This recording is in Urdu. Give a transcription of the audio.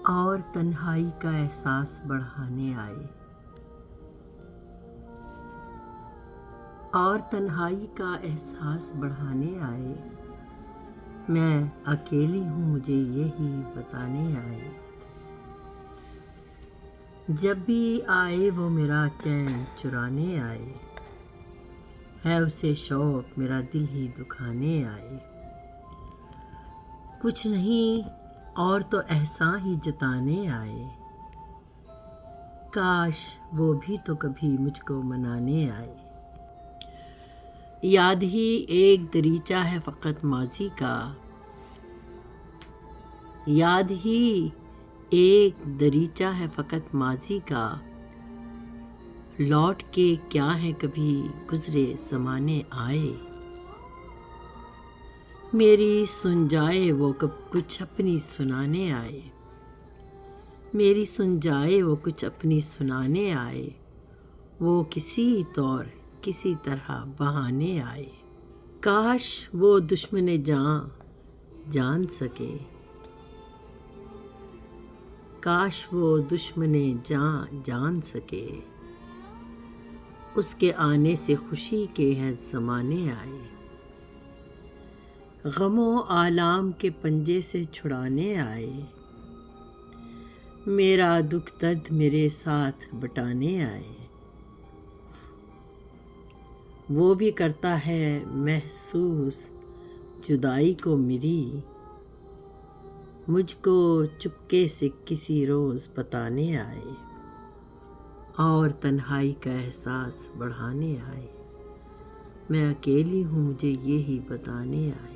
اور تنہائی کا احساس بڑھانے آئے، اور تنہائی کا احساس بڑھانے آئے، میں اکیلی ہوں مجھے یہی بتانے آئے، جب بھی آئے وہ میرا چین چرانے آئے، ہے اسے شوق میرا دل ہی دکھانے آئے، کچھ نہیں اور تو احسان ہی جتانے آئے، کاش وہ بھی تو کبھی مجھ کو منانے آئے، یاد ہی ایک دریچہ ہے فقط ماضی کا، یاد ہی ایک دریچہ ہے فقط ماضی کا، لوٹ کے کیا ہے کبھی گزرے زمانے آئے، میری سن جائے وہ کب کچھ اپنی سنانے آئے، میری سن جائے وہ کچھ اپنی سنانے آئے، وہ کسی طور کسی طرح بہانے آئے، کاش وہ دشمن جان جان سکے، کاش وہ دشمن جان جان سکے، اس کے آنے سے خوشی کے ہے زمانے آئے، غم و آلام کے پنجے سے چھڑانے آئے، میرا دکھ درد میرے ساتھ بٹانے آئے، وہ بھی کرتا ہے محسوس جدائی کو میری، مجھ کو چپکے سے کسی روز بتانے آئے، اور تنہائی کا احساس بڑھانے آئے، میں اکیلی ہوں مجھے یہی بتانے آئے۔